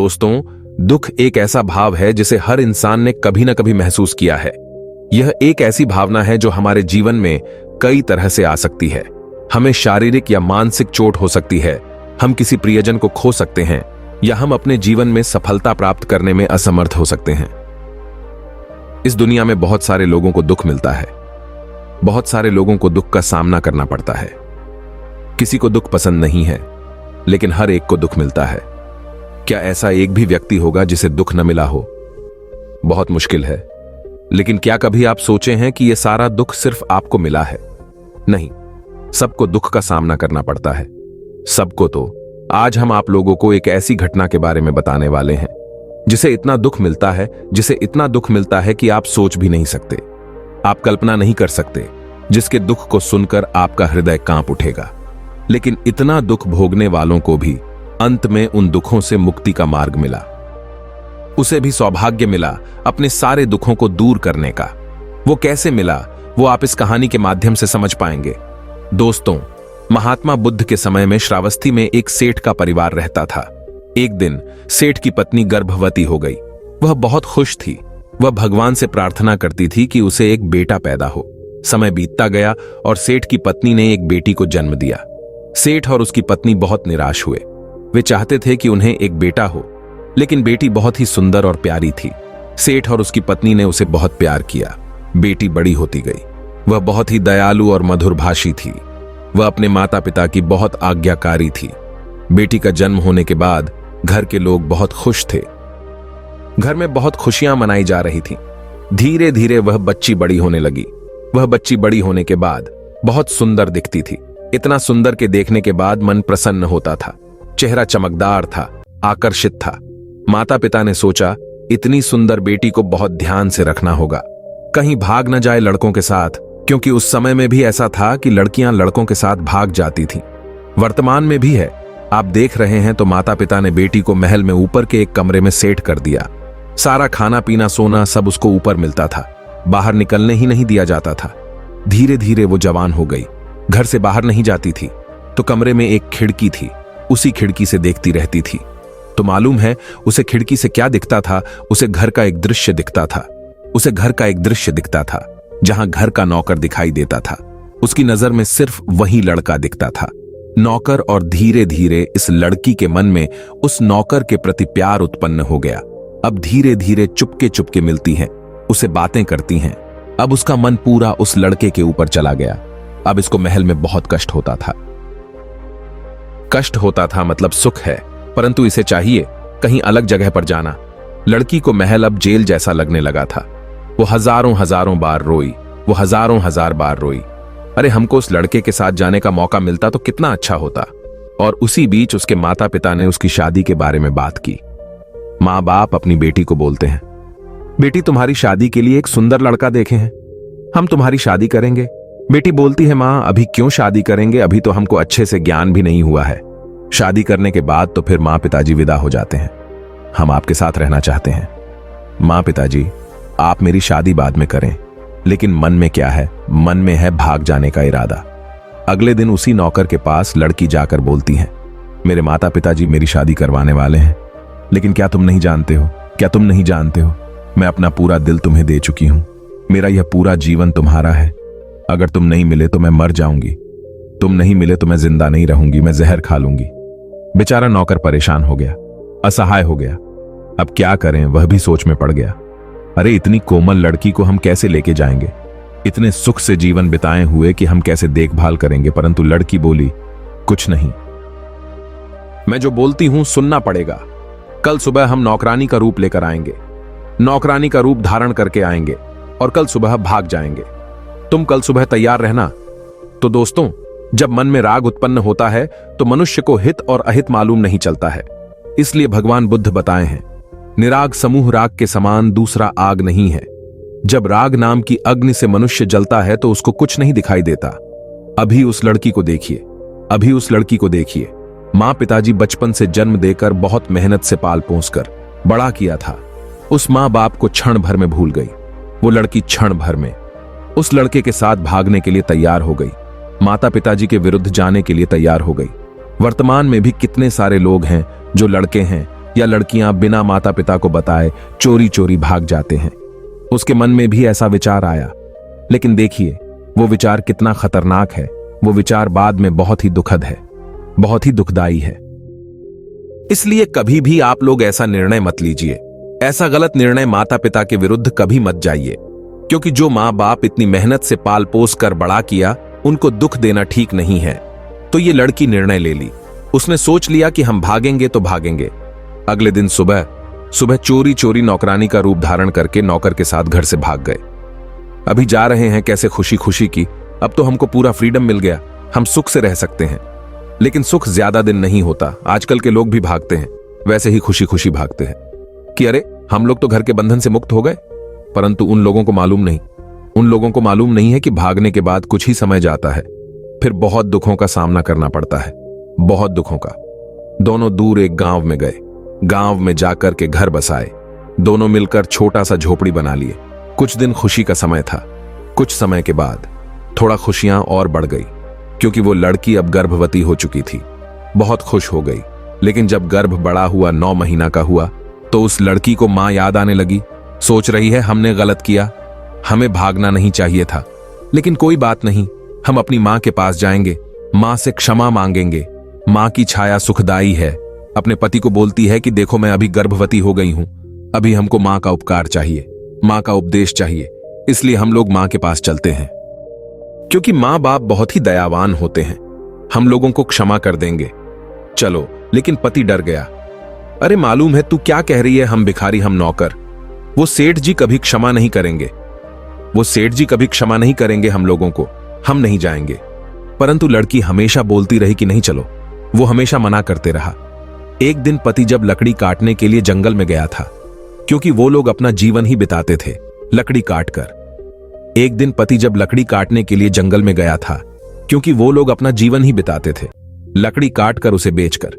दोस्तों, दुख एक ऐसा भाव है जिसे हर इंसान ने कभी ना कभी महसूस किया है। यह एक ऐसी भावना है जो हमारे जीवन में कई तरह से आ सकती है। हमें शारीरिक या मानसिक चोट हो सकती है, हम किसी प्रियजन को खो सकते हैं, या हम अपने जीवन में सफलता प्राप्त करने में असमर्थ हो सकते हैं। इस दुनिया में बहुत सारे लोगों को दुख मिलता है, बहुत सारे लोगों को दुख का सामना करना पड़ता है। किसी को दुख पसंद नहीं है, लेकिन हर एक को दुख मिलता है। क्या ऐसा एक भी व्यक्ति होगा जिसे दुख न मिला हो? बहुत मुश्किल है। लेकिन क्या कभी आप सोचे हैं कि यह सारा दुख सिर्फ आपको मिला है? नहीं, सबको दुख का सामना करना पड़ता है, सबको। तो आज हम आप लोगों को एक ऐसी घटना के बारे में बताने वाले हैं जिसे इतना दुख मिलता है, जिसे इतना दुख मिलता है कि आप सोच भी नहीं सकते, आप कल्पना नहीं कर सकते, जिसके दुख को सुनकर आपका हृदय कांप उठेगा। लेकिन इतना दुख भोगने वालों को भी अंत में उन दुखों से मुक्ति का मार्ग मिला। उसे भी सौभाग्य मिला अपने सारे दुखों को दूर करने का। वो कैसे मिला, वो आप इस कहानी के माध्यम से समझ पाएंगे। दोस्तों, महात्मा बुद्ध के समय में श्रावस्ती में एक सेठ का परिवार रहता था। एक दिन सेठ की पत्नी गर्भवती हो गई। वह बहुत खुश थी। वह भगवान से प्रार्थना करती थी कि उसे एक बेटा पैदा हो। समय बीतता गया और सेठ की पत्नी ने एक बेटी को जन्म दिया। सेठ और उसकी पत्नी बहुत निराश हुए। वे चाहते थे कि उन्हें एक बेटा हो, लेकिन बेटी बहुत ही सुंदर और प्यारी थी। सेठ और उसकी पत्नी ने उसे बहुत प्यार किया। बेटी बड़ी होती गई। वह बहुत ही दयालु और मधुरभाषी थी। वह अपने माता पिता की बहुत आज्ञाकारी थी। बेटी का जन्म होने के बाद घर के लोग बहुत खुश थे। घर में बहुत खुशियां मनाई जा रही थीं। धीरे धीरे वह बच्ची बड़ी होने लगी। वह बच्ची बड़ी होने के बाद बहुत सुंदर दिखती थी। इतना सुंदर के देखने के बाद मन प्रसन्न होता था। चेहरा चमकदार था, आकर्षित था। माता पिता ने सोचा, इतनी सुंदर बेटी को बहुत ध्यान से रखना होगा, कहीं भाग न जाए लड़कों के साथ, क्योंकि उस समय में भी ऐसा था कि लड़कियां लड़कों के साथ भाग जाती थीं। वर्तमान में भी है। आप देख रहे हैं तो माता पिता ने बेटी को महल में ऊपर के एक कमरे में सेट कर दिया। सारा खाना पीना सोना सब उसको ऊपर मिलता था। बाहर निकलने ही नहीं दिया जाता था। धीरे धीरे वो जवान हो गई। घर से बाहर नहीं जाती थी। तो कमरे में एक खिड़की थी, उसी खिड़की से देखती रहती थी। तो मालूम है उसे खिड़की से क्या दिखता था? उसे घर का एक दृश्य दिखता था। उसे घर का एक दृश्य दिखता था जहां घर का नौकर दिखाई देता था। उसकी नजर में सिर्फ वही लड़का दिखता था, नौकर। और धीरे धीरे इस लड़की के मन में उस नौकर के प्रति प्यार उत्पन्न हो गया। अब धीरे धीरे चुपके चुपके मिलती हैं, उसे बातें करती हैं। अब उसका मन पूरा उस लड़के के ऊपर चला गया। अब इसको महल में बहुत कष्ट होता था। कष्ट होता था मतलब सुख है, परंतु इसे चाहिए कहीं अलग जगह पर जाना। लड़की को महल अब जेल जैसा लगने लगा था। वो हजारों हजारों बार रोई। वो हजारों हजार बार रोई। अरे, हमको उस लड़के के साथ जाने का मौका मिलता तो कितना अच्छा होता। और उसी बीच उसके माता पिता ने उसकी शादी के बारे में बात की। माँ बाप अपनी बेटी को बोलते हैं, बेटी तुम्हारी शादी के लिए एक सुंदर लड़का देखे हैं, हम तुम्हारी शादी करेंगे। बेटी बोलती है, माँ अभी क्यों शादी करेंगे, अभी तो हमको अच्छे से ज्ञान भी नहीं हुआ है। शादी करने के बाद तो फिर माँ पिताजी विदा हो जाते हैं, हम आपके साथ रहना चाहते हैं। माँ पिताजी, आप मेरी शादी बाद में करें, लेकिन मन में क्या है? मन में है भाग जाने का इरादा। अगले दिन उसी नौकर के पास लड़की जाकर बोलती है, मेरे माता पिताजी मेरी शादी करवाने वाले हैं, लेकिन क्या तुम नहीं जानते हो, क्या तुम नहीं जानते हो, मैं अपना पूरा दिल तुम्हें दे चुकी हूं। मेरा यह पूरा जीवन तुम्हारा है। अगर तुम नहीं मिले तो मैं मर जाऊंगी, तुम नहीं मिले तो मैं जिंदा नहीं रहूंगी, मैं जहर खा लूंगी। बेचारा नौकर परेशान हो गया, असहाय हो गया। अब क्या करें, वह भी सोच में पड़ गया। अरे, इतनी कोमल लड़की को हम कैसे लेके जाएंगे? इतने सुख से जीवन बिताए हुए कि हम कैसे देखभाल करेंगे? परंतु लड़की बोली, कुछ नहीं, मैं जो बोलती हूं सुनना पड़ेगा। कल सुबह हम नौकरानी का रूप लेकर आएंगे, नौकरानी का रूप धारण करके आएंगे और कल सुबह भाग जाएंगे। तुम कल सुबह तैयार रहना। तो दोस्तों, जब मन में राग उत्पन्न होता है तो मनुष्य को हित और अहित मालूम नहीं चलता है। इसलिए भगवान बुद्ध बताए हैं, निराग समूह राग के समान दूसरा आग नहीं है। जब राग नाम की अग्नि से मनुष्य जलता है तो उसको कुछ नहीं दिखाई देता। अभी उस लड़की को देखिए, अभी उस लड़की को देखिए। माँ पिताजी बचपन से जन्म देकर बहुत मेहनत से पाल पोस कर बड़ा किया था। उस माँ बाप को क्षण भर में भूल गई। वो लड़की क्षण भर में उस लड़के के साथ भागने के लिए तैयार हो गई, माता पिताजी के विरुद्ध जाने के लिए तैयार हो गई। वर्तमान में भी कितने सारे लोग हैं जो लड़के हैं या लड़कियां बिना माता पिता को बताए चोरी चोरी भाग जाते हैं। उसके मन में भी ऐसा विचार आया, लेकिन देखिए वो विचार कितना खतरनाक है। वो विचार बाद में बहुत ही दुखद है, बहुत ही दुखदाई है। इसलिए कभी भी आप लोग ऐसा निर्णय मत लीजिए। ऐसा गलत निर्णय माता पिता के विरुद्ध कभी मत जाइए, क्योंकि जो माँ बाप इतनी मेहनत से पाल पोस कर बड़ा किया, उनको दुख देना ठीक नहीं है। तो ये लड़की निर्णय ले ली। उसने सोच लिया कि हम भागेंगे तो भागेंगे। अगले दिन सुबह सुबह चोरी चोरी नौकरानी का रूप धारण करके नौकर के साथ घर से भाग गए। अभी जा रहे हैं कैसे खुशी खुशी की, अब तो हमको पूरा फ्रीडम मिल गया, हम सुख से रह सकते हैं। लेकिन सुख ज्यादा दिन नहीं होता। आजकल के लोग भी भागते हैं, वैसे ही खुशी खुशी भागते हैं कि अरे हम लोग तो घर के बंधन से मुक्त हो गए। परंतु उन लोगों को मालूम नहीं है कि भागने के बाद कुछ ही समय जाता है, फिर बहुत दुखों का सामना करना पड़ता है, बहुत दुखों का। दोनों दूर एक गांव में गए। गांव में जाकर के घर बसाए। दोनों मिलकर छोटा सा झोपड़ी बना लिए। कुछ दिन खुशी का समय था। कुछ समय के बाद थोड़ा खुशियां और बढ़ गई, क्योंकि वो लड़की अब गर्भवती हो चुकी थी। बहुत खुश हो गई। लेकिन जब गर्भ बड़ा हुआ, 9 महीना का हुआ, तो उस लड़की को मां याद आने लगी। सोच रही है हमने गलत किया, हमें भागना नहीं चाहिए था। लेकिन कोई बात नहीं, हम अपनी मां के पास जाएंगे, मां से क्षमा मांगेंगे। मां की छाया सुखदाई है। अपने पति को बोलती है कि देखो मैं अभी गर्भवती हो गई हूं, अभी हमको मां का उपकार चाहिए, मां का उपदेश चाहिए, इसलिए हम लोग मां के पास चलते हैं। क्योंकि मां बाप बहुत ही दयावान होते हैं, हम लोगों को क्षमा कर देंगे। चलो। लेकिन पति डर गया। अरे मालूम है तू क्या कह रही है, हम भिखारी, हम नौकर, वो सेठ जी कभी क्षमा नहीं करेंगे, वो सेठ जी कभी क्षमा नहीं करेंगे हम लोगों को, हम नहीं जाएंगे। परंतु लड़की हमेशा बोलती रही कि नहीं चलो। वो हमेशा मना करते रहा। एक दिन पति जब लकड़ी काटने के लिए जंगल में गया था, क्योंकि वो लोग अपना जीवन ही बिताते थे लकड़ी काटकर। एक दिन पति जब लकड़ी काटने के लिए जंगल में गया था, क्योंकि वो लोग अपना जीवन ही बिताते थे लकड़ी काटकर उसे बेचकर।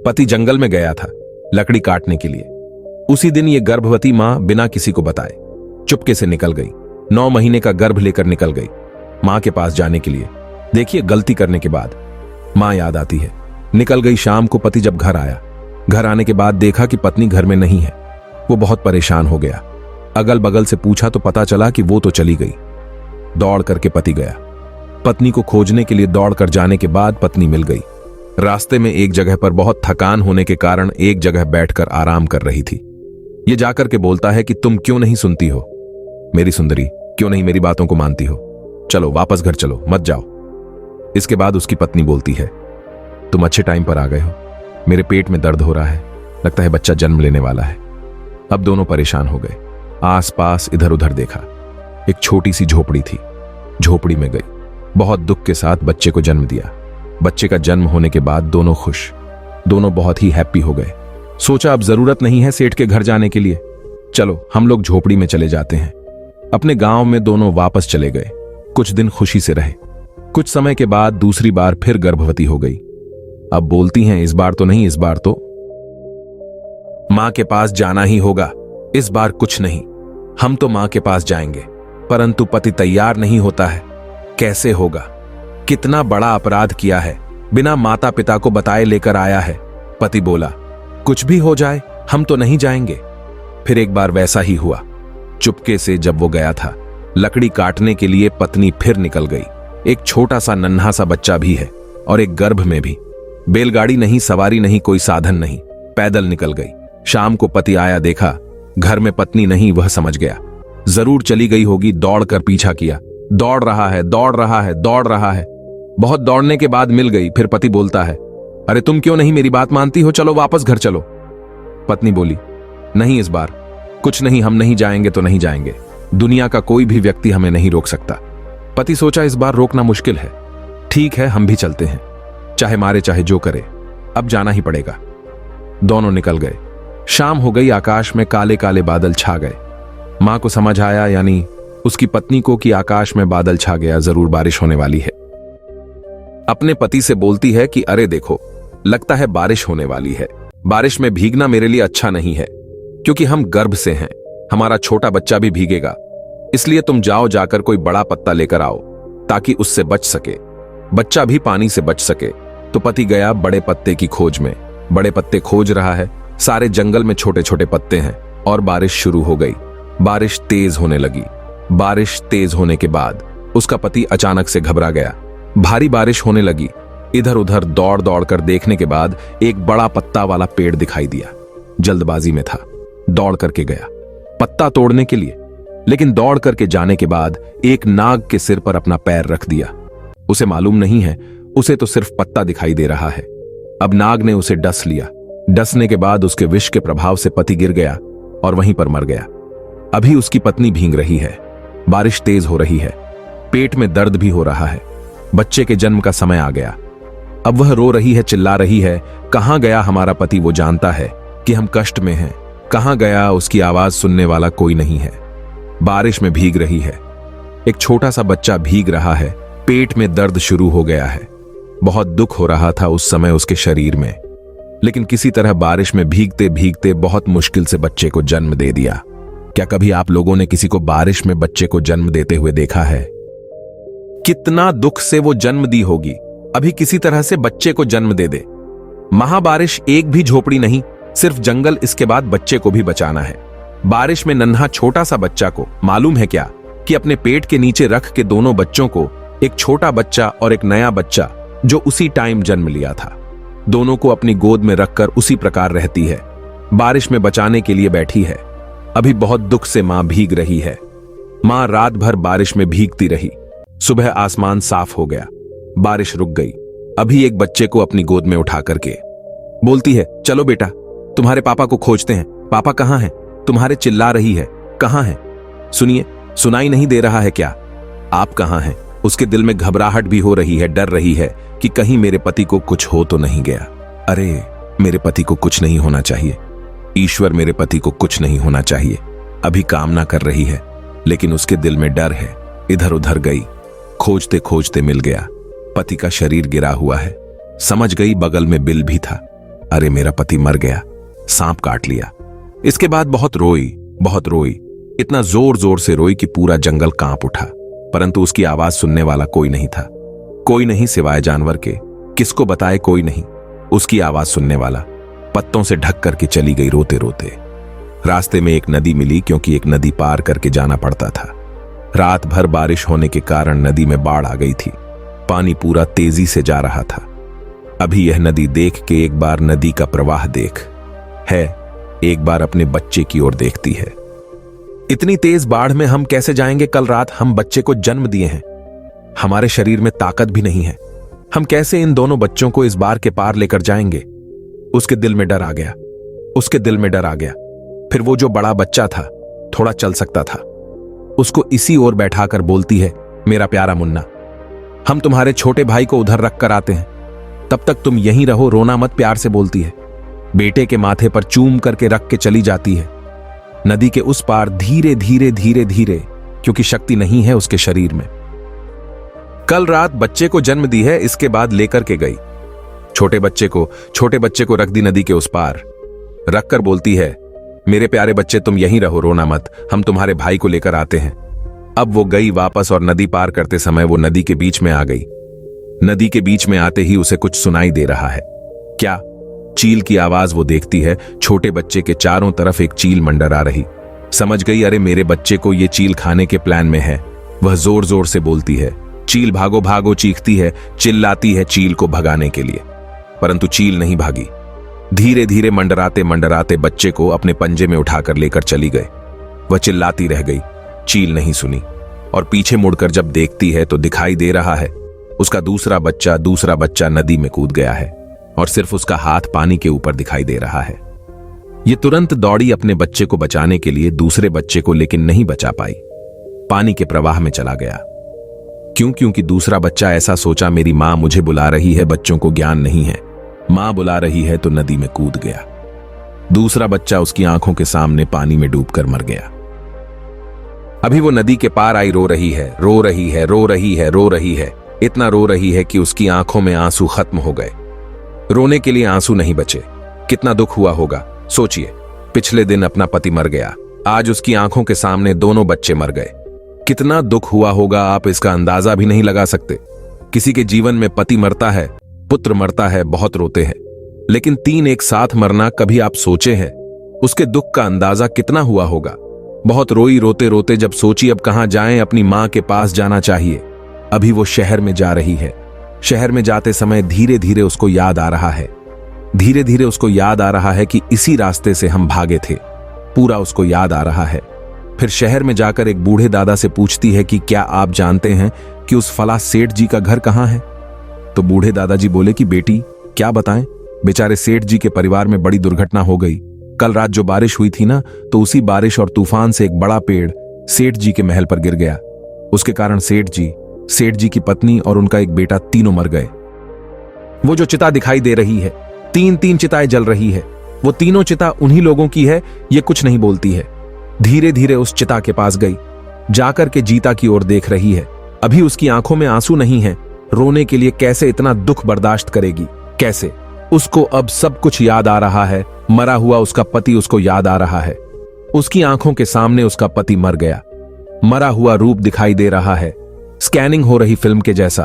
पति जंगल में गया था लकड़ी काटने के लिए। उसी दिन ये गर्भवती मां बिना किसी को बताए चुपके से निकल गई। 9 महीने का गर्भ लेकर निकल गई मां के पास जाने के लिए। देखिए गलती करने के बाद मां याद आती है। निकल गई। शाम को पति जब घर आया, घर आने के बाद देखा कि पत्नी घर में नहीं है। वो बहुत परेशान हो गया। अगल बगल से पूछा तो पता चला कि वो तो चली गई। दौड़ करके पति गया। पत्नी को खोजने के लिए दौड़ कर जाने के बाद पत्नी मिल गई। रास्ते में एक जगह पर बहुत थकान होने के कारण एक जगह बैठकर आराम कर रही थी। ये जाकर के बोलता है कि तुम क्यों नहीं सुनती हो मेरी सुंदरी, क्यों नहीं मेरी बातों को मानती हो, चलो वापस घर चलो, मत जाओ। इसके बाद उसकी पत्नी बोलती है तुम अच्छे टाइम पर आ गए हो, मेरे पेट में दर्द हो रहा है, लगता है बच्चा जन्म लेने वाला है। अब दोनों परेशान हो गए। आसपास इधर उधर देखा। एक छोटी सी झोपड़ी थी। झोपड़ी में गई। बहुत दुख के साथ बच्चे को जन्म दिया। बच्चे का जन्म होने के बाद दोनों खुश, दोनों बहुत ही हैप्पी हो गए। सोचा अब जरूरत नहीं है सेठ के घर जाने के लिए, चलो हम लोग झोपड़ी में चले जाते हैं। अपने गांव में दोनों वापस चले गए। कुछ दिन खुशी से रहे। कुछ समय के बाद दूसरी बार फिर गर्भवती हो गई। अब बोलती हैं इस बार तो नहीं, इस बार तो मां के पास जाना ही होगा, इस बार कुछ नहीं, हम तो मां के पास जाएंगे। परंतु पति तैयार नहीं होता है। कैसे होगा, कितना बड़ा अपराध किया है, बिना माता पिता को बताए लेकर आया है। पति बोला कुछ भी हो जाए हम तो नहीं जाएंगे। फिर एक बार वैसा ही हुआ। चुपके से जब वो गया था लकड़ी काटने के लिए, पत्नी फिर निकल गई। एक छोटा सा नन्हा सा बच्चा भी है और एक गर्भ में भी। बैलगाड़ी नहीं, सवारी नहीं, कोई साधन नहीं, पैदल निकल गई। शाम को पति आया, देखा घर में पत्नी नहीं। वह समझ गया जरूर चली गई होगी। दौड़कर पीछा किया। दौड़ रहा है, दौड़ रहा है, दौड़ रहा है। बहुत दौड़ने के बाद मिल गई। फिर पति बोलता है अरे तुम क्यों नहीं मेरी बात मानती हो, चलो वापस घर चलो। पत्नी बोली नहीं, इस बार कुछ नहीं, हम नहीं जाएंगे तो नहीं जाएंगे। दुनिया का कोई भी व्यक्ति हमें नहीं रोक सकता। पति सोचा इस बार रोकना मुश्किल है, ठीक है हम भी चलते हैं, चाहे मारे चाहे जो करे, अब जाना ही पड़ेगा। दोनों निकल गए। शाम हो गई। आकाश में काले काले बादल छा गए। मां को समझ आया, यानी उसकी पत्नी को, कि आकाश में बादल छा गया, जरूर बारिश होने वाली है। अपने पति से बोलती है कि अरे देखो लगता है बारिश होने वाली है। बारिश में भीगना मेरे लिए अच्छा नहीं है, क्योंकि हम गर्भ से हैं, हमारा छोटा बच्चा भी भीगेगा। इसलिए तुम जाओ, जाकर कोई बड़ा पत्ता लेकर आओ ताकि उससे बच सके, बच्चा भी पानी से बच सके। तो पति गया बड़े पत्ते की खोज में। बड़े पत्ते खोज रहा है, सारे जंगल में छोटे छोटे पत्ते हैं और बारिश शुरू हो गई। बारिश तेज होने लगी। बारिश तेज होने के बाद उसका पति अचानक से घबरा गया। भारी बारिश होने लगी। इधर उधर दौड़ दौड़ कर देखने के बाद एक बड़ा पत्ता वाला पेड़ दिखाई दिया। जल्दबाजी में था, दौड़ करके गया पत्ता तोड़ने के लिए, लेकिन दौड़ करके जाने के बाद एक नाग के सिर पर अपना पैर रख दिया। उसे मालूम नहीं है, उसे तो सिर्फ पत्ता दिखाई दे रहा है। अब नाग ने उसे डस लिया। डसने के बाद उसके विष के प्रभाव से पति गिर गया और वहीं पर मर गया। अभी उसकी पत्नी भीग रही है। बारिश तेज हो रही है। पेट में दर्द भी हो रहा है। बच्चे के जन्म का समय आ गया। अब वह रो रही है, चिल्ला रही है, कहां गया हमारा पति? वो जानता है कि हम कष्ट में हैं। कहां गया? उसकी आवाज सुनने वाला कोई नहीं है। बारिश में भीग रही है। एक छोटा सा बच्चा भीग रहा है। पेट में दर्द शुरू हो गया है। बहुत दुख हो रहा था उस समय उसके शरीर में, लेकिन किसी तरह बारिश में भीगते भीगते बहुत मुश्किल से बच्चे को जन्म दे दिया। क्या कभी आप लोगों ने किसी को बारिश में बच्चे को जन्म देते हुए देखा है? कितना दुख से वो जन्म दी होगी। अभी किसी तरह से बच्चे को जन्म दे दे। महाबारिश, एक भी झोपड़ी नहीं, सिर्फ जंगल। इसके बाद बच्चे को भी बचाना है। बारिश में नन्हा छोटा सा बच्चा को मालूम है क्या कि अपने पेट के नीचे रख के दोनों बच्चों को, एक छोटा बच्चा और एक नया बच्चा जो उसी टाइम जन्म लिया था, दोनों को अपनी गोद में रखकर उसी प्रकार रहती है। बारिश में बचाने के लिए बैठी है। अभी बहुत दुख से मां भीग रही है। मां रात भर बारिश में भीगती रही। सुबह आसमान साफ हो गया। बारिश रुक गई। अभी एक बच्चे को अपनी गोद में उठा करके बोलती है, चलो बेटा, तुम्हारे पापा को खोजते हैं। पापा कहां हैं? तुम्हारे चिल्ला रही है, कहां हैं? सुनिए, सुनाई नहीं दे रहा है क्या? आप कहां हैं? उसके दिल में घबराहट भी हो रही है, डर रही है कि कहीं मेरे पति को कुछ हो तो नहीं गया। अरे, मेरे पति को कुछ नहीं होना चाहिए। ईश्वर, मेरे पति को कुछ नहीं होना चाहिए। अभी कामना कर रही है, लेकिन उसके दिल में डर है। इधर उधर गई, खोजते खोजते मिल गया। पति का शरीर गिरा हुआ है। समझ गई बगल में बिल भी था। अरे, मेरा पति मर गया, सांप काट लिया। इसके बाद बहुत रोई, बहुत रोई। इतना जोर जोर से रोई कि पूरा जंगल कांप उठा, परंतु उसकी आवाज सुनने वाला कोई नहीं था। कोई नहीं सिवाय जानवर के। किसको बताए? कोई नहीं उसकी आवाज सुनने वाला। पत्तों से ढक करके चली गई रोते रोते। रास्ते में एक नदी मिली, क्योंकि एक नदी पार करके जाना पड़ता था। रात भर बारिश होने के कारण नदी में बाढ़ आ गई थी। पानी पूरा तेजी से जा रहा था। अभी यह नदी देख के एक बार नदी का प्रवाह देख है, एक बार अपने बच्चे की ओर देखती है। इतनी तेज बाढ़ में हम कैसे जाएंगे? कल रात हम बच्चे को जन्म दिए हैं। हमारे शरीर में ताकत भी नहीं है। हम कैसे इन दोनों बच्चों को इस बार के पार लेकर जाएंगे? उसके दिल में डर आ गया। उसके दिल में डर आ गया। फिर वो जो बड़ा बच्चा था, थोड़ा चल सकता था, उसको इसी ओर बैठाकर बोलती है, मेरा प्यारा मुन्ना, हम तुम्हारे छोटे भाई को उधर रख कर आते हैं, तब तक तुम यहीं रहो, रोना मत। प्यार से बोलती है। बेटे के माथे पर चूम करके रख के चली जाती है। नदी के उस पार धीरे धीरे धीरे धीरे, क्योंकि शक्ति नहीं है उसके शरीर में। कल रात बच्चे को जन्म दी है, इसके बाद लेकर के गई। छोटे बच्चे को रख दी नदी के उस पार। रखकर बोलती है, मेरे प्यारे बच्चे, तुम यहीं रहो, रोना मत, हम तुम्हारे भाई को लेकर आते हैं। अब वो गई वापस और नदी पार करते समय वो नदी के बीच में आ गई। नदी के बीच में आते ही उसे कुछ सुनाई दे रहा है। क्या? चील की आवाज वो देखती है। छोटे बच्चे के चारों तरफ एक चील मंडरा रही। समझ गई, अरे मेरे बच्चे को ये चील खाने के प्लान में है। वह जोर जोर से बोलती है, चील भागो भागो, चीखती है, चिल्लाती है चील को भगाने के लिए, परंतु चील नहीं भागी। धीरे धीरे मंडराते मंडराते बच्चे को अपने पंजे में उठाकर लेकर चली गए। वह चिल्लाती रह गई, चील नहीं सुनी, और पीछे मुड़कर जब देखती है तो दिखाई दे रहा है उसका दूसरा बच्चा नदी में कूद गया है और सिर्फ उसका हाथ पानी के ऊपर दिखाई दे रहा है। ये तुरंत दौड़ी अपने बच्चे को बचाने के लिए दूसरे बच्चे को, लेकिन नहीं बचा पाई। पानी के प्रवाह में चला गया। क्यों? क्योंकि दूसरा बच्चा ऐसा सोचा, मेरी मां मुझे बुला रही है, बच्चों को ज्ञान नहीं है, मां बुला रही है, तो नदी में कूद गया। दूसरा बच्चा उसकी आंखों के सामने पानी में डूबकर मर गया। अभी वो नदी के पार आई, रो रही है, रो रही है, रो रही है, रो रही है, इतना रो रही है कि उसकी आंखों में आंसू खत्म हो गए। रोने के लिए आंसू नहीं बचे। कितना दुख हुआ होगा सोचिए। पिछले दिन अपना पति मर गया, आज उसकी आंखों के सामने दोनों बच्चे मर गए। कितना दुख हुआ होगा, आप इसका अंदाजा भी नहीं लगा सकते। किसी के जीवन में पति मरता है, पुत्र मरता है, बहुत रोते हैं, लेकिन 3 एक साथ मरना कभी आप सोचे हैं? उसके दुख का अंदाजा कितना हुआ होगा। बहुत रोई, रोते रोते जब सोची अब कहां जाएं, अपनी मां के पास जाना चाहिए। अभी वो शहर में जा रही है। शहर में जाते समय धीरे धीरे उसको याद आ रहा है, धीरे धीरे उसको याद आ रहा है कि इसी रास्ते से हम भागे थे। पूरा उसको याद आ रहा है। फिर शहर में जाकर एक बूढ़े दादा से पूछती है कि क्या आप जानते हैं कि उस फला सेठ जी का घर कहां है? तो बूढ़े दादाजी बोले कि बेटी क्या बताएं, बेचारे सेठ जी के परिवार में बड़ी दुर्घटना हो गई। कल रात जो बारिश हुई थी ना, तो उसी बारिश और तूफान से एक बड़ा पेड़ सेठ जी के महल पर गिर गया। उसके कारण सेठ जी की पत्नी और उनका एक बेटा तीनों मर गए। वो जो चिता दिखाई दे रही है, 3 चिताएं जल रही है, वो तीनों चिता उन्हीं लोगों की है। ये कुछ नहीं बोलती है। धीरे धीरे उस चिता के पास गई, जाकर के जीता की ओर देख रही है। अभी उसकी आंखों में आंसू नहीं है। रोने के लिए कैसे इतना दुख बर्दाश्त करेगी, कैसे? उसको अब सब कुछ याद आ रहा है। मरा हुआ उसका पति उसको याद आ रहा है। उसकी आंखों के सामने उसका पति मर गया। मरा हुआ रूप दिखाई दे रहा है, स्कैनिंग हो रही फिल्म के जैसा,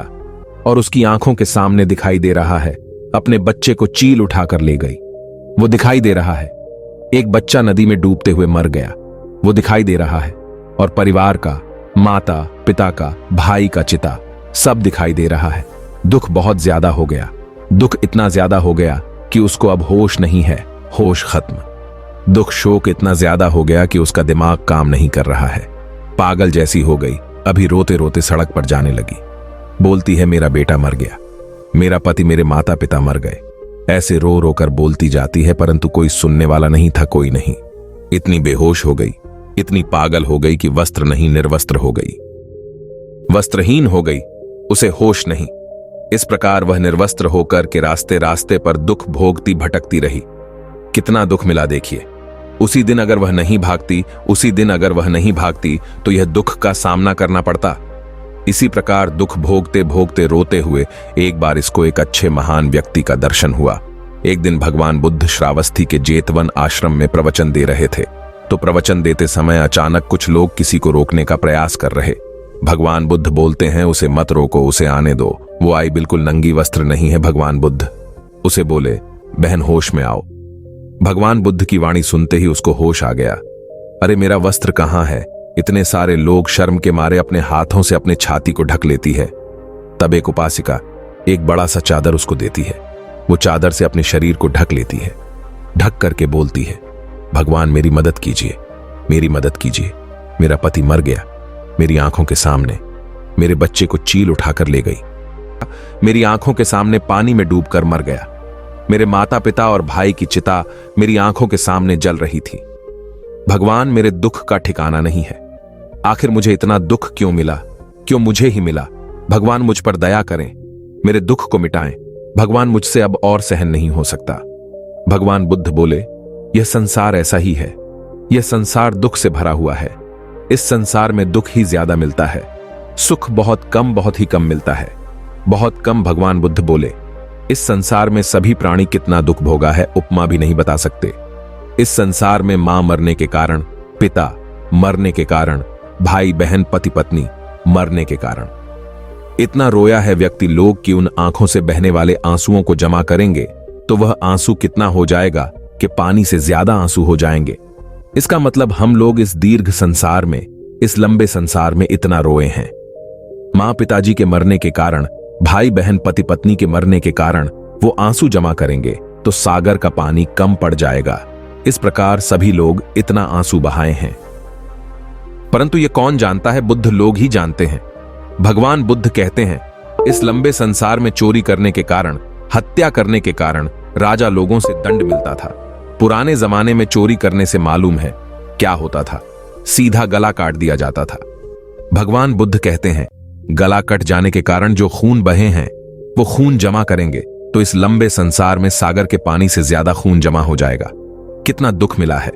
और उसकी आंखों के सामने दिखाई दे रहा है अपने बच्चे को चील उठाकर ले गई। वो दिखाई दे रहा है एक बच्चा नदी में डूबते हुए मर गया। वो दिखाई दे रहा है, और परिवार का, माता पिता का, भाई का चिता सब दिखाई दे रहा है। दुख बहुत ज्यादा हो गया। दुख इतना ज्यादा हो गया कि उसको अब होश नहीं है, होश खत्म। दुख शोक इतना ज्यादा हो गया कि उसका दिमाग काम नहीं कर रहा है। पागल जैसी हो गई। अभी रोते रोते सड़क पर जाने लगी। बोलती है मेरा बेटा मर गया, मेरा पति, मेरे माता पिता मर गए। ऐसे रो रो कर बोलती जाती है, परंतु कोई सुनने वाला नहीं था, कोई नहीं। इतनी बेहोश हो गई, इतनी पागल हो गई कि वस्त्र नहीं, निर्वस्त्र हो गई, वस्त्रहीन हो गई, उसे होश नहीं। इस प्रकार वह निर्वस्त्र होकर के रास्ते रास्ते पर दुख भोगती भटकती रही। कितना दुख मिला देखिए। उसी दिन अगर वह नहीं भागती, तो यह दुख का सामना करना पड़ता। इसी प्रकार दुख भोगते भोगते रोते हुए एक बार इसको एक अच्छे महान व्यक्ति का दर्शन हुआ। एक दिन भगवान बुद्ध श्रावस्ती के जेतवन आश्रम में प्रवचन दे रहे थे। तो प्रवचन देते समय अचानक कुछ लोग किसी को रोकने का प्रयास कर रहे। भगवान बुद्ध बोलते हैं उसे मत रोको, उसे आने दो, वो आई बिल्कुल नंगी, वस्त्र नहीं है। भगवान बुद्ध उसे बोले बहन होश में आओ। भगवान बुद्ध की वाणी सुनते ही उसको होश आ गया। अरे मेरा वस्त्र कहां है? इतने सारे लोग शर्म के मारे अपने हाथों से अपने छाती को ढक लेती है। तब एक उपासिका एक बड़ा सा चादर उसको देती है। वो चादर से अपने शरीर को ढक लेती है। ढक करके बोलती है भगवान मेरी मदद कीजिए, मेरी मदद कीजिए। मेरा पति मर गया, मेरी आंखों के सामने। मेरे बच्चे को चील उठाकर ले गई, मेरी आंखों के सामने पानी में डूबकर मर गया। मेरे माता पिता और भाई की चिता मेरी आंखों के सामने जल रही थी। भगवान मेरे दुख का ठिकाना नहीं है। आखिर मुझे इतना दुख क्यों मिला? क्यों मुझे ही मिला? भगवान मुझ पर दया करें, मेरे दुख को मिटाएं। भगवान मुझसे अब और सहन नहीं हो सकता। भगवान बुद्ध बोले यह संसार ऐसा ही है। यह संसार दुख से भरा हुआ है। इस संसार में दुख ही ज्यादा मिलता है, सुख बहुत कम, बहुत ही कम मिलता है, बहुत कम। भगवान बुद्ध बोले इस संसार में सभी प्राणी कितना दुख भोगा है, उपमा भी नहीं बता सकते। इस संसार में मां मरने के कारण, पिता मरने के कारण, भाई बहन पति पत्नी मरने के कारण इतना रोया है व्यक्ति लोग कि उन आंखों से बहने वाले आंसुओं को जमा करेंगे तो वह आंसू कितना हो जाएगा कि पानी से ज्यादा आंसू हो जाएंगे। इसका मतलब हम लोग इस दीर्घ संसार में, इस लंबे संसार में इतना रोए हैं। मां पिताजी के मरने के कारण, भाई बहन पति पत्नी के मरने के कारण वो आंसू जमा करेंगे तो सागर का पानी कम पड़ जाएगा। इस प्रकार सभी लोग इतना आंसू बहाए हैं, परंतु ये कौन जानता है? बुद्ध लोग ही जानते हैं। भगवान बुद्ध कहते हैं इस लंबे संसार में चोरी करने के कारण, हत्या करने के कारण राजा लोगों से दंड मिलता था। पुराने जमाने में चोरी करने से मालूम है क्या होता था? सीधा गला काट दिया जाता था। भगवान बुद्ध कहते हैं गला कट जाने के कारण जो खून बहे हैं वो खून जमा करेंगे तो इस लंबे संसार में सागर के पानी से ज्यादा खून जमा हो जाएगा। कितना दुख मिला है,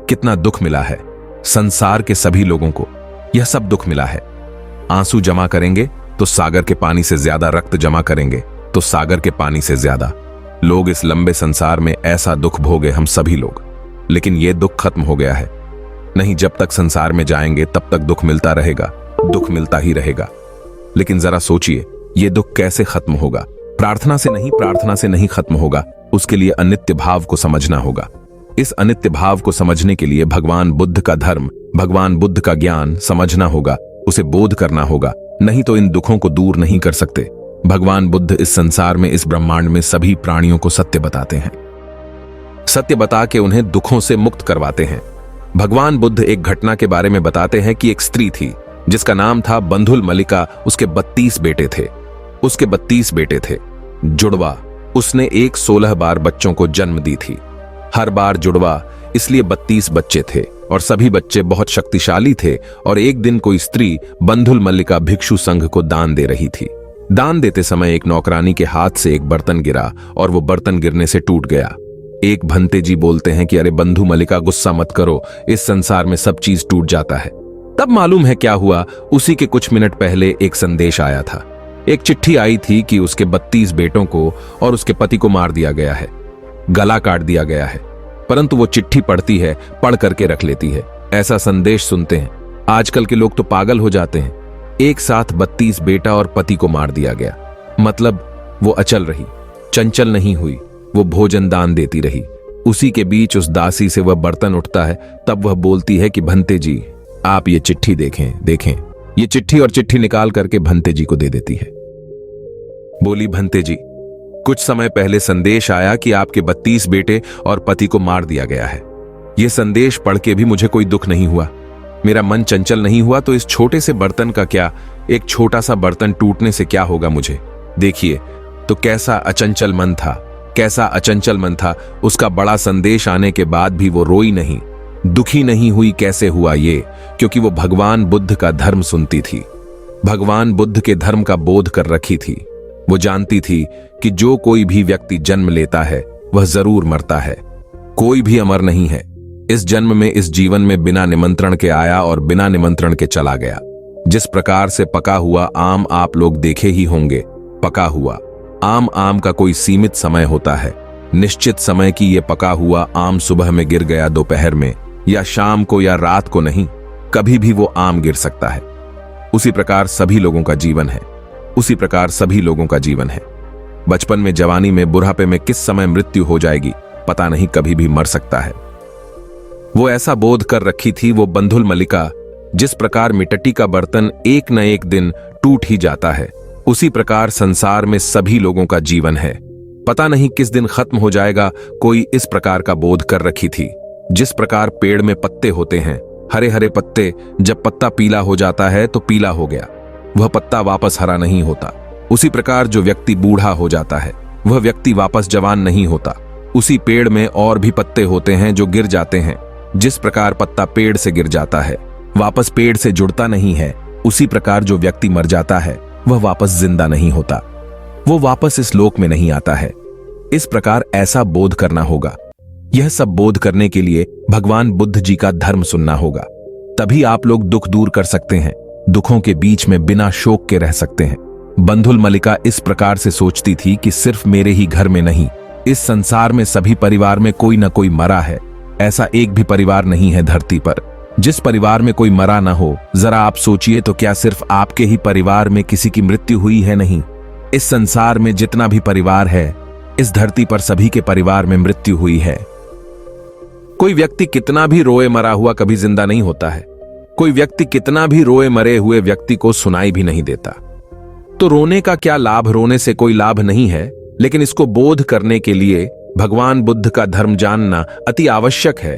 कितना दुख मिला है संसार के सभी लोगों को। यह सब दुख मिला है। आंसू जमा करेंगे तो सागर के पानी से ज्यादा, रक्त जमा करेंगे तो सागर के पानी से ज्यादा। लोग इस लंबे संसार में ऐसा दुख भोगे हम सभी लोग, लेकिन यह दुख खत्म हो गया है नहीं। जब तक संसार में जाएंगे तब तक दुख मिलता रहेगा, दुख मिलता ही रहेगा। लेकिन जरा सोचिए ये दुख कैसे खत्म होगा? प्रार्थना से नहीं, प्रार्थना से नहीं खत्म होगा, उसके लिए अनित्य भाव को समझना होगा। इस अनित्य भाव को समझने के लिए भगवान बुद्ध का धर्म, भगवान बुद्ध का ज्ञान समझना होगा, उसे बोध करना होगा, नहीं तो इन दुखों को दूर नहीं कर सकते। भगवान बुद्ध इस संसार में, इस ब्रह्मांड में सभी प्राणियों को सत्य बताते हैं, सत्य बता के उन्हें दुखों से मुक्त करवाते हैं। भगवान बुद्ध एक घटना के बारे में बताते हैं कि एक स्त्री थी जिसका नाम था बंधुल मल्लिका। उसके 32 बेटे थे। उसके 32 बेटे थे, जुड़वा। उसने एक 16 बार बच्चों को जन्म दी थी। हर बार जुड़वा, इसलिए 32 बच्चे थे और सभी बच्चे बहुत शक्तिशाली थे। और एक दिन कोई स्त्री बंधुल मल्लिका भिक्षु संघ को दान दे रही थी। दान देते समय एक नौकरानी के हाथ से एक बर्तन गिरा और वो बर्तन गिरने से टूट गया। एक भंते जी बोलते हैं कि अरे बंधु मल्लिका, गुस्सा मत करो, इस संसार में सब चीज टूट जाता है। तब मालूम है क्या हुआ, उसी के कुछ मिनट पहले एक संदेश आया था। एक चिट्ठी आई थी कि उसके 32 बेटों को और उसके पति को मार दिया गया है, गला काट दिया गया है। परंतु वो चिट्ठी पढ़ती है, पढ़ करके रख लेती है। ऐसा संदेश सुनते हैं आजकल के लोग तो पागल हो जाते हैं। एक साथ 32 बेटा और पति को मार दिया गया। मतलब वो अचल रही, चंचल नहीं हुई, वो भोजन दान देती रही। उसी के बीच उस दासी से वह बर्तन उठता है। तब वह बोलती है कि भंते जी, आप ये चिट्ठी देखें। ये चिट्ठी, और चिट्ठी निकाल करके भंते जी को दे देती है। बोली, भंते जी, कुछ समय पहले संदेश आया कि आपके 32 बेटे और पति को मार दिया गया है। यह संदेश पढ़ के भी मुझे कोई दुख नहीं हुआ, मेरा मन चंचल नहीं हुआ, तो इस छोटे से बर्तन का क्या, एक छोटा सा बर्तन टूटने से क्या होगा मुझे। देखिए तो कैसा अचंचल मन था, कैसा अचंचल मन था। उसका बड़ा संदेश आने के बाद भी वो रोई नहीं, दुखी नहीं हुई। कैसे हुआ ये? क्योंकि वो भगवान बुद्ध का धर्म सुनती थी, भगवान बुद्ध के धर्म का बोध कर रखी थी। वो जानती थी कि जो कोई भी व्यक्ति जन्म लेता है वह जरूर मरता है, कोई भी अमर नहीं है। इस जन्म में, इस जीवन में बिना निमंत्रण के आया और बिना निमंत्रण के चला गया। जिस प्रकार से पका हुआ आम आप लोग देखे ही होंगे, पका हुआ आम का कोई सीमित समय होता है, निश्चित समय की ये पका हुआ आम सुबह में गिर गया, दोपहर में या शाम को या रात को नहीं, कभी भी वो आम गिर सकता है। उसी प्रकार सभी लोगों का जीवन है, उसी प्रकार सभी लोगों का जीवन है। बचपन में, जवानी में, बुढ़ापे में किस समय मृत्यु हो जाएगी पता नहीं, कभी भी मर सकता है। वो ऐसा बोध कर रखी थी वो बंधुल मल्लिका। जिस प्रकार मिट्टी का बर्तन एक न एक दिन टूट ही जाता है, उसी प्रकार संसार में सभी लोगों का जीवन है, पता नहीं किस दिन खत्म हो जाएगा। कोई इस प्रकार का बोध कर रखी थी। जिस प्रकार पेड़ में पत्ते होते हैं, हरे हरे पत्ते, जब पत्ता पीला हो जाता है तो पीला हो गया, वह पत्ता वापस हरा नहीं होता। उसी प्रकार जो व्यक्ति बूढ़ा हो जाता है वह व्यक्ति वापस जवान नहीं होता। उसी पेड़ में और भी पत्ते होते हैं जो गिर जाते हैं। जिस प्रकार पत्ता पेड़ से गिर जाता है वापस पेड़ से जुड़ता नहीं है, उसी प्रकार जो व्यक्ति मर जाता है वह वापस जिंदा नहीं होता, वो वापस इस लोक में नहीं आता है। इस प्रकार ऐसा बोध करना होगा। यह सब बोध करने के लिए भगवान बुद्ध जी का धर्म सुनना होगा, तभी आप लोग दुख दूर कर सकते हैं, दुखों के बीच में बिना शोक के रह सकते हैं। बंधुल मल्लिका इस प्रकार से सोचती थी कि सिर्फ मेरे ही घर में नहीं, इस संसार में सभी परिवार में कोई न कोई मरा है। ऐसा एक भी परिवार नहीं है धरती पर जिस परिवार में कोई मरा ना हो। जरा आप सोचिए तो क्या सिर्फ आपके ही परिवार में किसी की मृत्यु हुई है? नहीं, इस संसार में जितना भी परिवार है, इस धरती पर सभी के परिवार में मृत्यु हुई है। कोई व्यक्ति कितना भी रोए मरा हुआ कभी जिंदा नहीं होता है। कोई व्यक्ति कितना भी रोए मरे हुए व्यक्ति को सुनाई भी नहीं देता। तो रोने का क्या लाभ? रोने से कोई लाभ नहीं है, लेकिन इसको बोध करने के लिए भगवान बुद्ध का धर्म जानना अति आवश्यक है।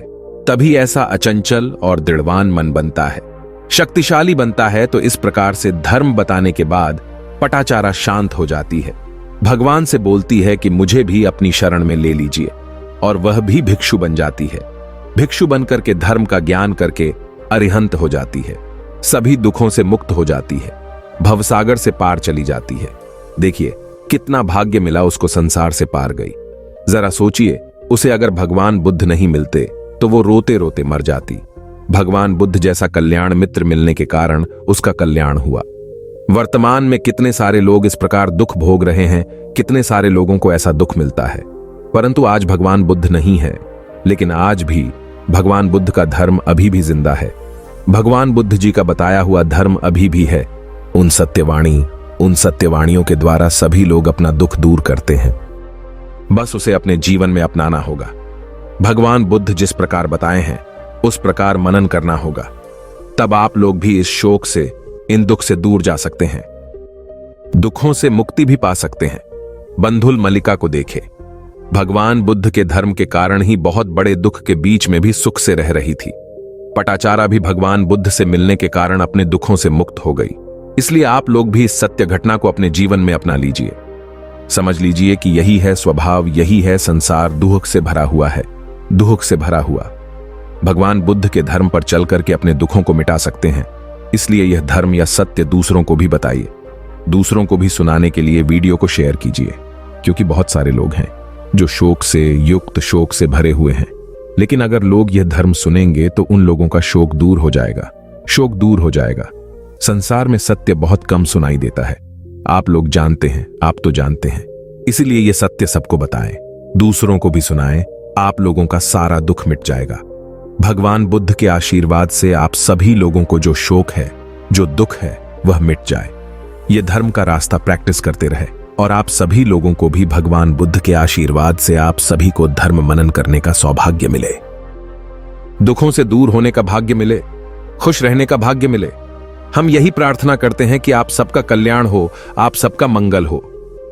तभी ऐसा अचंचल और दृढ़वान मन बनता है, शक्तिशाली बनता है। तो इस प्रकार से धर्म बताने के बाद पटाचारा शांत हो जाती है, भगवान से बोलती है कि मुझे भी अपनी शरण में ले लीजिए, और वह भी भिक्षु बन जाती है। भिक्षु बनकर के धर्म का ज्ञान करके अरिहंत हो जाती है, सभी दुखों से मुक्त हो जाती है, भवसागर से पार चली जाती है। देखिए कितना भाग्य मिला उसको, संसार से पार गई। जरा सोचिए, उसे अगर भगवान बुद्ध नहीं मिलते तो वो रोते रोते मर जाती। भगवान बुद्ध जैसा कल्याण मित्र मिलने के कारण उसका कल्याण हुआ। वर्तमान में कितने सारे लोग इस प्रकार दुख भोग रहे हैं, कितने सारे लोगों को ऐसा दुख मिलता है, परंतु आज भगवान बुद्ध नहीं है। लेकिन आज भी भगवान बुद्ध का धर्म अभी भी जिंदा है, भगवान बुद्ध जी का बताया हुआ धर्म अभी भी है। उन सत्यवाणियों के द्वारा सभी लोग अपना दुख दूर करते हैं। बस उसे अपने जीवन में अपनाना होगा। भगवान बुद्ध जिस प्रकार बताए हैं उस प्रकार मनन करना होगा, तब आप लोग भी इस शोक से, इन दुख से दूर जा सकते हैं, दुखों से मुक्ति भी पा सकते हैं। बंधुल मल्लिका को देखे, भगवान बुद्ध के धर्म के कारण ही बहुत बड़े दुख के बीच में भी सुख से रह रही थी। पटाचारा भी भगवान बुद्ध से मिलने के कारण अपने दुखों से मुक्त हो गई। इसलिए आप लोग भी इस सत्य घटना को अपने जीवन में अपना लीजिए। समझ लीजिए कि यही है स्वभाव, यही है संसार, दुख से भरा हुआ है, दुख से भरा हुआ। भगवान बुद्ध के धर्म पर चल करके अपने दुखों को मिटा सकते हैं। इसलिए यह धर्म या सत्य दूसरों को भी बताइए। दूसरों को भी सुनाने के लिए वीडियो को शेयर कीजिए, क्योंकि बहुत सारे लोग हैं जो शोक से युक्त, शोक से भरे हुए हैं। लेकिन अगर लोग यह धर्म सुनेंगे तो उन लोगों का शोक दूर हो जाएगा, शोक दूर हो जाएगा। संसार में सत्य बहुत कम सुनाई देता है। आप लोग जानते हैं, आप तो जानते हैं, इसीलिए यह सत्य सबको बताएं, दूसरों को भी सुनाएं। आप लोगों का सारा दुख मिट जाएगा। भगवान बुद्ध के आशीर्वाद से आप सभी लोगों को जो शोक है, जो दुख है, वह मिट जाए। यह धर्म का रास्ता प्रैक्टिस करते रहे और आप सभी लोगों को भी भगवान बुद्ध के आशीर्वाद से आप सभी को धर्म मनन करने का सौभाग्य मिले, दुखों से दूर होने का भाग्य मिले, खुश रहने का भाग्य मिले। हम यही प्रार्थना करते हैं कि आप सबका कल्याण हो, आप सबका मंगल हो,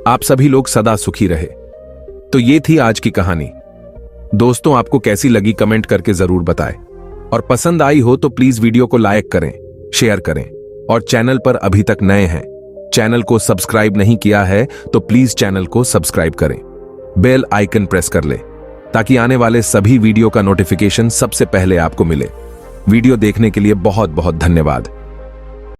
आप सभी लोग सदा सुखी रहे। तो ये थी आज की कहानी। दोस्तों, आपको कैसी लगी कमेंट करके जरूर बताएं, और पसंद आई हो तो प्लीज वीडियो को लाइक करें, शेयर करें, और चैनल पर अभी तक नए हैं, चैनल को सब्सक्राइब नहीं किया है तो प्लीज चैनल को सब्सक्राइब करें, बेल आइकन प्रेस कर ले ताकि आने वाले सभी वीडियो का नोटिफिकेशन सबसे पहले आपको मिले। वीडियो देखने के लिए बहुत बहुत धन्यवाद।